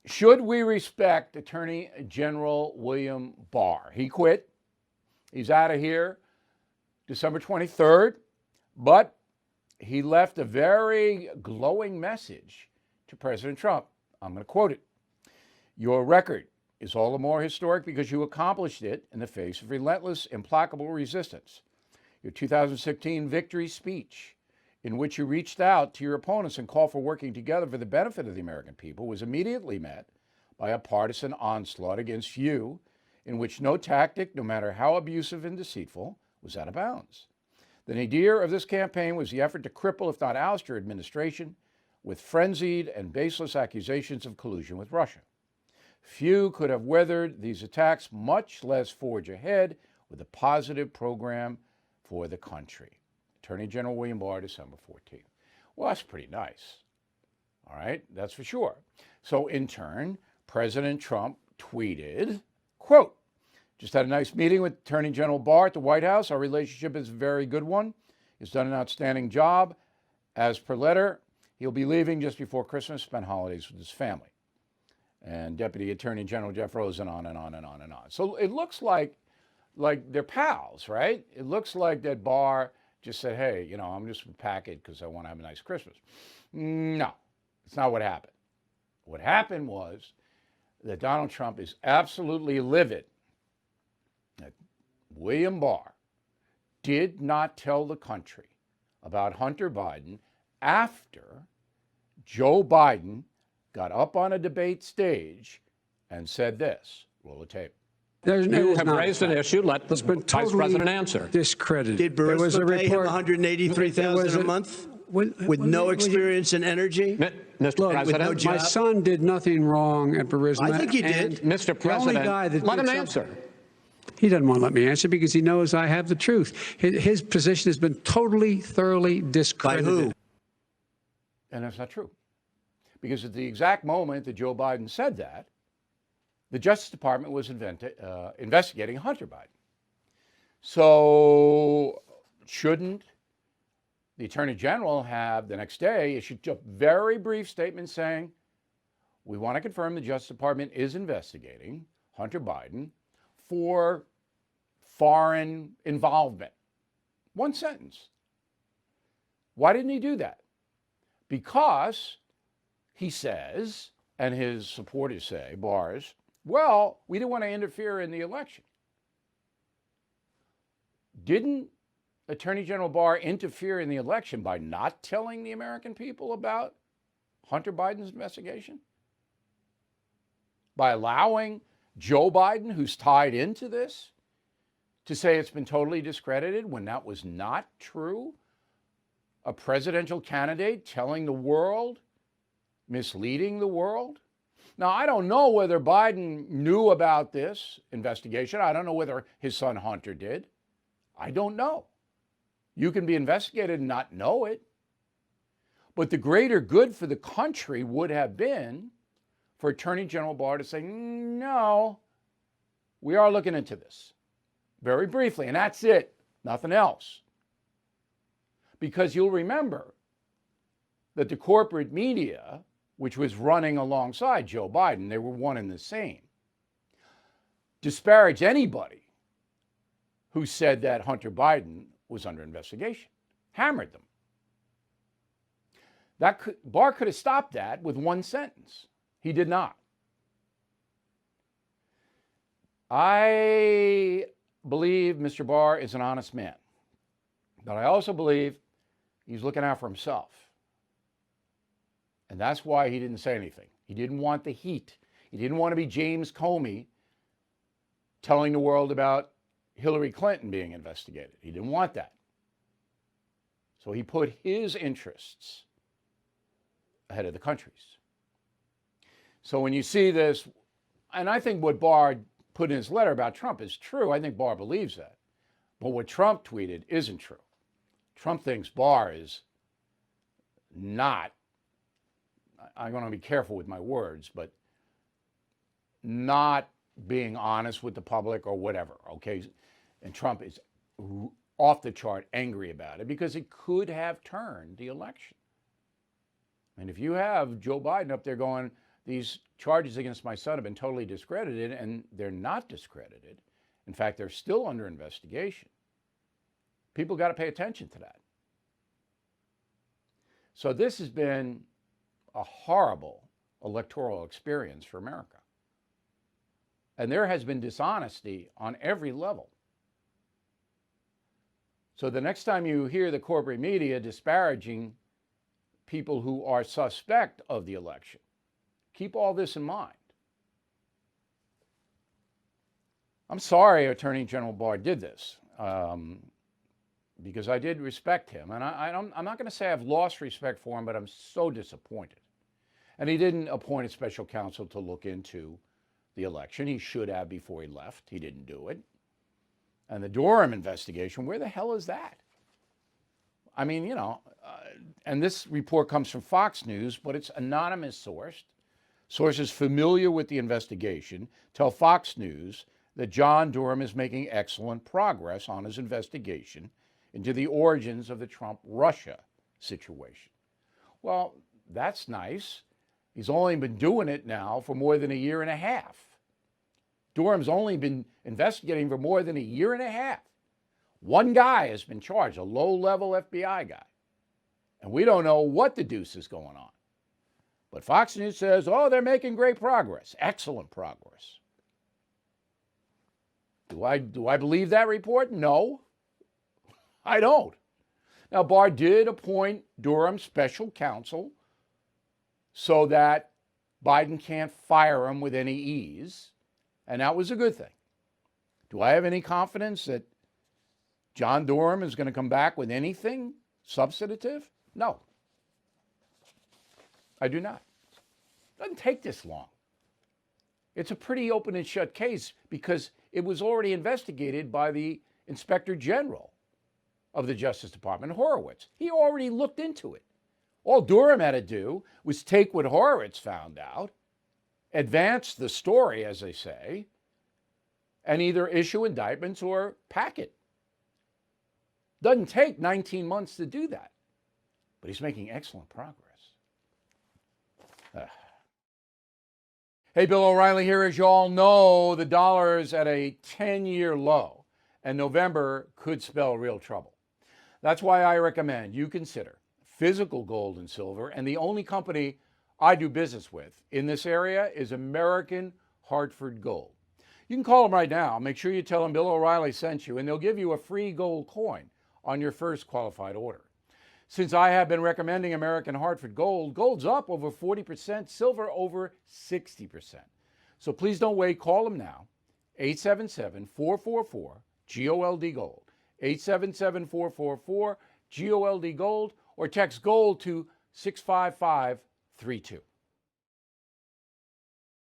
Should we respect Attorney General William Barr? He quit. He's out of here December 23rd, but he left a very glowing message to President Trump. I'm going to quote it. Your record is all the more historic because you accomplished it in the face of relentless, implacable resistance. Your 2016 victory speech, in which you reached out to your opponents and called for working together for the benefit of the American people, was immediately met by a partisan onslaught against you, in which no tactic, no matter how abusive and deceitful, was out of bounds. The nadir of this campaign was the effort to cripple, if not oust, your administration with frenzied and baseless accusations of collusion with Russia. Few could have weathered these attacks, much less forge ahead with a positive program for the country. Attorney General William Barr, December 14th. Well, that's pretty nice. All right, that's for sure. So in turn, President Trump tweeted, quote, just had a nice meeting with Attorney General Barr at the White House. Our relationship is a very good one. He's done an outstanding job. As per letter, he'll be leaving just before Christmas, spend holidays with his family. And Deputy Attorney General Jeff Rosen, on and on and on and on. So it looks like they're pals, right? It looks like that Barr just said, hey, I'm just a packet because I want to have a nice Christmas. No, it's not what happened. What happened was that Donald Trump is absolutely livid that William Barr did not tell the country about Hunter Biden after Joe Biden got up on a debate stage and said this. Roll the tape. You have raised an issue. Let the Vice President answer. Discredited. Did Burisma pay him $183,000 a month with no experience in energy? Mr. President, my son did nothing wrong at Burisma. I think he did. Mr. President, let him answer. He doesn't want to let me answer because he knows I have the truth. His position has been totally, thoroughly discredited. By who? And that's not true. Because at the exact moment that Joe Biden said that, the Justice Department was investigating Hunter Biden. So shouldn't the Attorney General have the next day issued a very brief statement saying, we want to confirm the Justice Department is investigating Hunter Biden for foreign involvement. One sentence. Why didn't he do that? Because he says, and his supporters say, Barr's, well, we didn't want to interfere in the election. Didn't Attorney General Barr interfere in the election by not telling the American people about Hunter Biden's investigation? By allowing Joe Biden, who's tied into this, to say it's been totally discredited when that was not true? A presidential candidate telling the world, misleading the world? Now, I don't know whether Biden knew about this investigation. I don't know whether his son Hunter did. I don't know. You can be investigated and not know it. But the greater good for the country would have been for Attorney General Barr to say, no, we are looking into this. Very briefly, and that's it. Nothing else. Because you'll remember that the corporate media, which was running alongside Joe Biden, they were one and the same, disparaged anybody who said that Hunter Biden was under investigation, hammered them. Barr could have stopped that with one sentence. He did not. I believe Mr. Barr is an honest man, but I also believe he's looking out for himself. And that's why he didn't say anything. He didn't want the heat. He didn't want to be James Comey telling the world about Hillary Clinton being investigated. He didn't want that. So he put his interests ahead of the country's. So when you see this, and I think what Barr put in his letter about Trump is true. I think Barr believes that. But what Trump tweeted isn't true. Trump thinks Barr is not, I'm going to be careful with my words, but not being honest with the public or whatever, okay? And Trump is off the chart angry about it because it could have turned the election. And if you have Joe Biden up there going, these charges against my son have been totally discredited, and they're not discredited. In fact, they're still under investigation. People got to pay attention to that. So this has been a horrible electoral experience for America. And there has been dishonesty on every level. So the next time you hear the corporate media disparaging people who are suspect of the election, keep all this in mind. I'm sorry Attorney General Barr did this, because I did respect him. And I'm not going to say I've lost respect for him, but I'm so disappointed. And he didn't appoint a special counsel to look into the election. He should have before he left. He didn't do it. And the Durham investigation, where the hell is that? I mean, you know, and this report comes from Fox News, but it's anonymous sourced. Sources familiar with the investigation tell Fox News that John Durham is making excellent progress on his investigation into the origins of the Trump-Russia situation. Well, that's nice. He's only been doing it now for more than a year and a half. Durham's only been investigating for more than a year and a half. One guy has been charged, a low-level FBI guy. And we don't know what the deuce is going on. But Fox News says, oh, they're making great progress, excellent progress. Do I believe that report? No, I don't. Now, Barr did appoint Durham special counsel so that Biden can't fire him with any ease, and that was a good thing. Do I have any confidence that John Durham is going to come back with anything substantive? No, I do not. It doesn't take this long. It's a pretty open and shut case because it was already investigated by the Inspector General of the Justice Department, Horowitz. He already looked into it. All Durham had to do was take what Horowitz found out, advance the story, as they say, and either issue indictments or pack it. Doesn't take 19 months to do that, but he's making excellent progress. Hey, Bill O'Reilly here. As you all know, the dollar is at a 10-year low, and November could spell real trouble. That's why I recommend you consider physical gold and silver, and the only company I do business with in this area is American Hartford Gold. You can call them right now. Make sure you tell them Bill O'Reilly sent you, and they'll give you a free gold coin on your first qualified order. Since I have been recommending American Hartford Gold, gold's up over 40%, silver over 60%. So please don't wait. Call them now, 877-444-GOLD Gold, 877-444-GOLD Gold, or text GOLD to 65532.